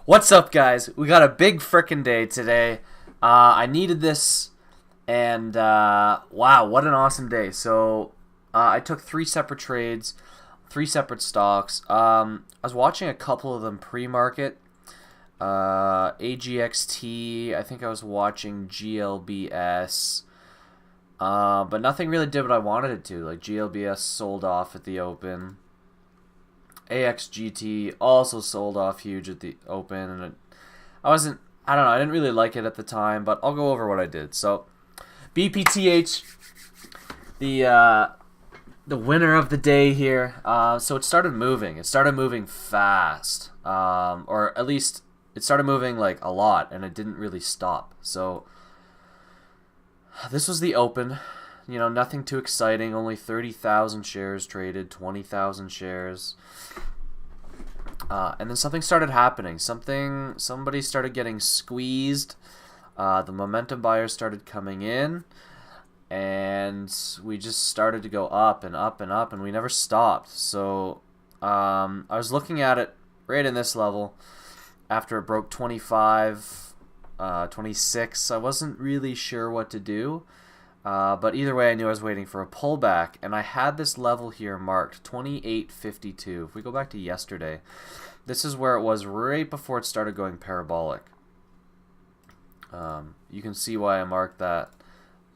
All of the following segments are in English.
What's up, guys? We got a big frickin' day today. I needed this, and wow, what an awesome day. So, I took three separate trades, three separate stocks. I was watching a couple of them pre-market. AGXT, I think I was watching GLBS, but nothing really did what I wanted it to. Like, GLBS sold off at the open. AXGT also sold off huge at the open, and I don't know, I didn't really like it at the time, but I'll go over what I did. So, Bpth, the winner of the day here. So it started moving. It started moving fast, or at least it started moving like a lot, and it didn't really stop. So this was the open. You know, nothing too exciting. Only 30,000 shares traded, 20,000 shares. And then something started happening. Somebody started getting squeezed. The momentum buyers started coming in. And we just started to go up and up and up, and we never stopped. So I was looking at it right in this level after it broke 25, 26. I wasn't really sure what to do. But either way, I knew I was waiting for a pullback, and I had this level here marked, 28.52. If we go back to yesterday, this is where it was right before it started going parabolic. You can see why I marked that.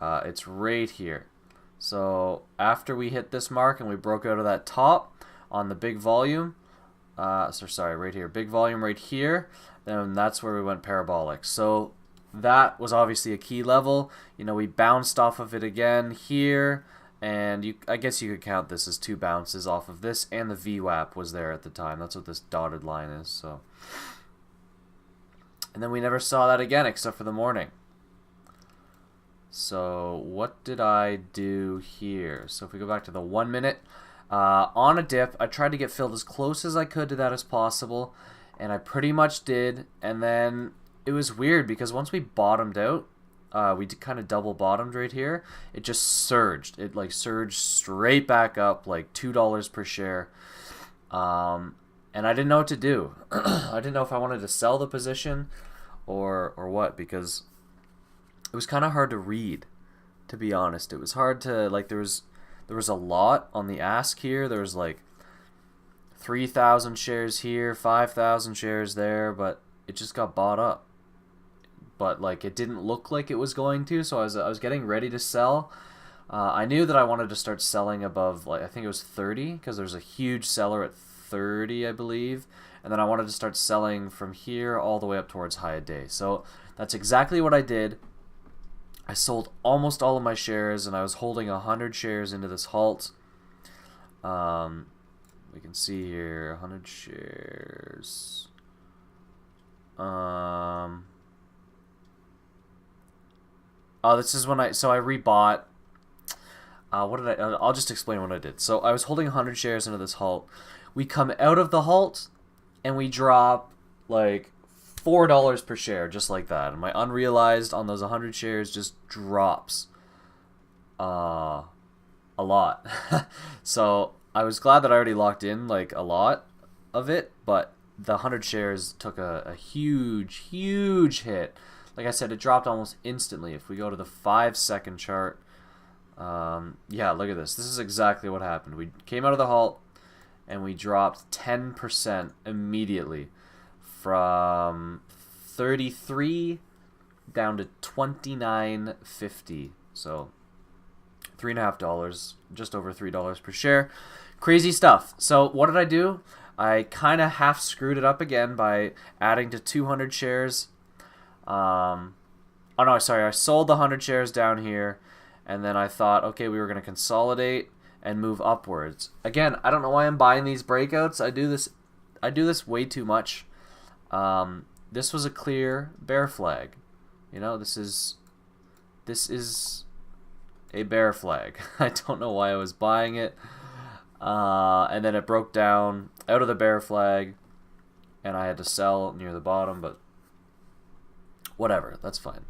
It's right here. So after we hit this mark and we broke out of that top on the big volume, right here, big volume right here, then that's where we went parabolic. So that was obviously a key level. You know, we bounced off of it again here, and I guess you could count this as two bounces off of this, and the VWAP was there at the time. That's what this dotted line is. So, and then we never saw that again except for the morning. So what did I do here? So if we go back to the 1 minute, on a dip, I tried to get filled as close as I could to that as possible, and I pretty much did. And then it was weird because once we bottomed out, we kind of double bottomed right here. It just surged. It like surged straight back up, like $2 per share. And I didn't know what to do. I didn't know if I wanted to sell the position or what, because it was kind of hard to read, to be honest. It was hard to, like, there was a lot on the ask here. There was like 3,000 shares here, 5,000 shares there, but it just got bought up. But like, it didn't look like it was going to, so I was getting ready to sell. I knew that I wanted to start selling above, like, I think it was 30, because there's a huge seller at 30, I believe. And then I wanted to start selling from here all the way up towards high a day. So that's exactly what I did. I sold almost all of my shares, and I was holding 100 shares into this halt. We can see here 100 shares. Oh, this is when I rebought. What did I? I'll just explain what I did. So I was holding 100 shares into this halt. We come out of the halt, and we drop like $4 per share, just like that. And my unrealized on those 100 shares just drops a lot. So I was glad that I already locked in like a lot of it, but the 100 shares took a huge hit. Like I said, it dropped almost instantly. If we go to the 5-second chart, yeah, look at this. This is exactly what happened. We came out of the halt, and we dropped 10% immediately, from 33 down to 29.50. So $3.50, just over $3 per share. Crazy stuff. So what did I do? I kind of half screwed it up again by adding to 200 shares. Oh no, sorry, I sold the 100 shares down here, and then I thought, okay, we were going to consolidate and move upwards. Again, I don't know why I'm buying these breakouts. I do this way too much. This was a clear bear flag. You know, this is a bear flag. I don't know why I was buying it. And then it broke down out of the bear flag, and I had to sell near the bottom, but whatever, that's fine.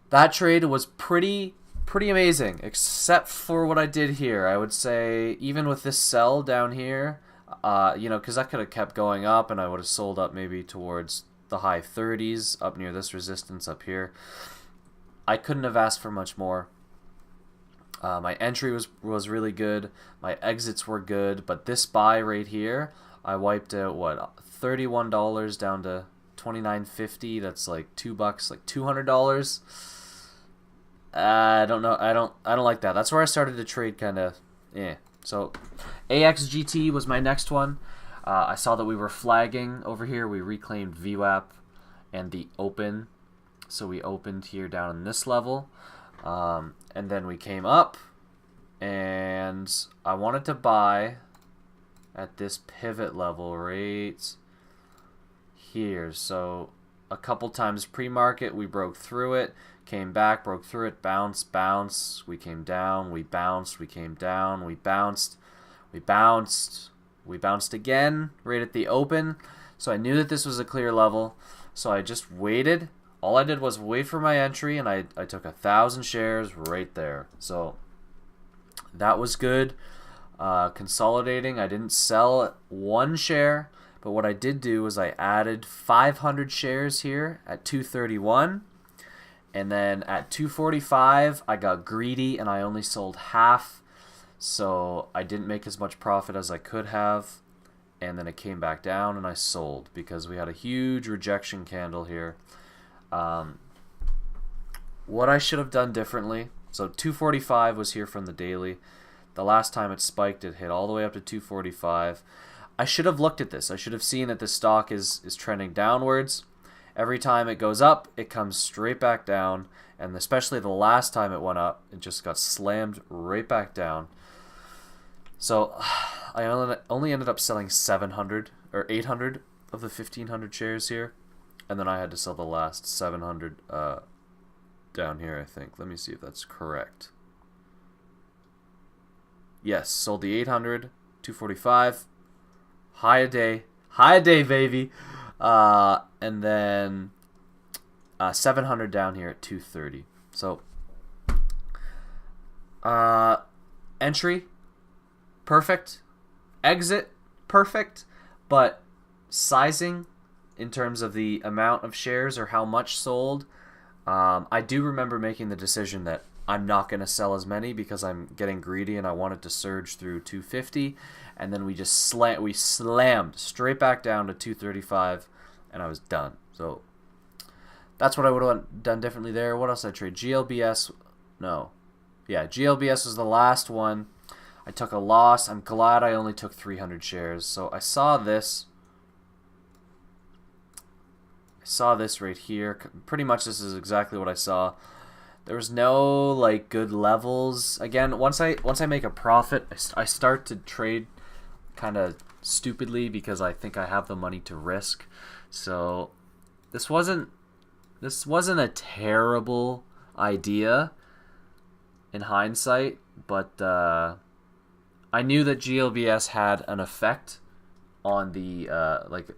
That trade was pretty amazing, except for what I did here. I would say even with this sell down here, You know, because that could have kept going up, and I would have sold up maybe towards the high 30s, up near this resistance up here. I couldn't have asked for much more. My entry was really good. My exits were good, but this buy right here, I wiped out what, $31 down to $29.50. That's like $2, like $200. I don't know. I don't like that. That's where I started to trade kind of. Yeah. So AXGT was my next one. I saw that we were flagging over here. We reclaimed VWAP and the open. So we opened here down in this level. And then we came up. And I wanted to buy at this pivot level right here. So a couple times pre-market we broke through it. Came back, broke through it, bounce, bounce. We came down, we bounced, we came down, we bounced, we bounced, we bounced again right at the open. So I knew that this was a clear level. So I just waited. All I did was wait for my entry, and I took 1,000 shares right there. So that was good. Consolidating. I didn't sell one share, but what I did do was I added 500 shares here at 231. And then at 245, I got greedy and I only sold half. So I didn't make as much profit as I could have. And then it came back down and I sold because we had a huge rejection candle here. What I should have done differently. So 245 was here from the daily. The last time it spiked, it hit all the way up to 245. I should have looked at this. I should have seen that this stock is trending downwards. Every time it goes up, it comes straight back down, and especially the last time it went up, it just got slammed right back down. So I only ended up selling 700 or 800 of the 1,500 shares here, and then I had to sell the last 700 down here, I think. Let me see if that's correct. Yes, sold the 800, 245, high a day, baby. And then 700 down here at 230. So entry, perfect. Exit, perfect. But sizing in terms of the amount of shares or how much sold, I do remember making the decision that I'm not going to sell as many because I'm getting greedy and I wanted to surge through 250. And then we just slammed straight back down to 235. And I was done. So that's what I would have done differently there. What else did I trade? GLBS. No. Yeah, GLBS was the last one. I took a loss. I'm glad I only took 300 shares. So I saw this. I saw this right here. Pretty much this is exactly what I saw. There was no like good levels. Again, once I make a profit, I start to trade kind of stupidly because I think I have the money to risk. So this wasn't a terrible idea in hindsight, but I knew that GLBS had an effect on the like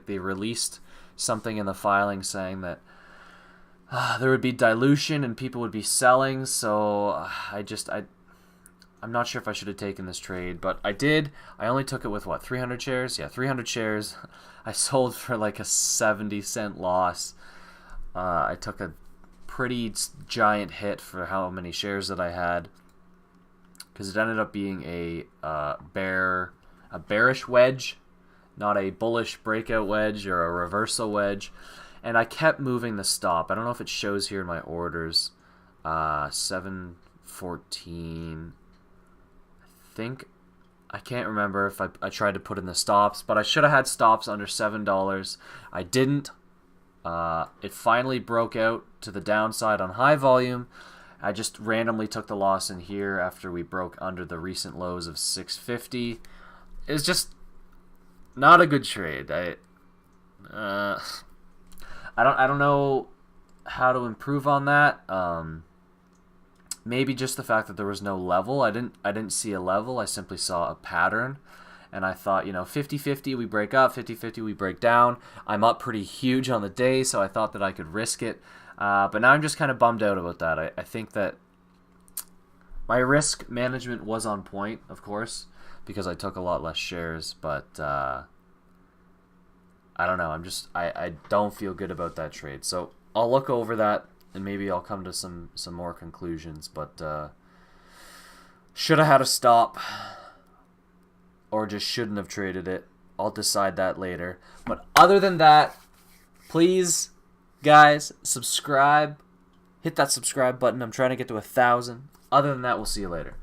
they released something in the filing saying that there would be dilution and people would be selling. So I'm not sure if I should have taken this trade, but I did. I only took it with, what, 300 shares? Yeah, 300 shares. I sold for like a 70-cent loss. I took a pretty giant hit for how many shares that I had because it ended up being a bearish wedge, not a bullish breakout wedge or a reversal wedge. And I kept moving the stop. I don't know if it shows here in my orders. 714. I can't remember if I tried to put in the stops, but I should have had stops under $7. I didn't. It finally broke out to the downside on high volume. I just randomly took the loss in here after we broke under the recent lows of 650. It was just not a good trade. I don't know how to improve on that. Maybe just the fact that there was no level. I didn't see a level. I simply saw a pattern. And I thought, 50-50 we break up, 50-50 we break down. I'm up pretty huge on the day, so I thought that I could risk it. But now I'm just kind of bummed out about that. I think that my risk management was on point, of course. because I took a lot less shares, but I don't know. I don't feel good about that trade. So I'll look over that and maybe I'll come to some more conclusions. But should have had a stop, or just shouldn't have traded it. I'll decide that later. But other than that, please, guys, subscribe. Hit that subscribe button. I'm trying to get to 1,000. Other than that, we'll see you later.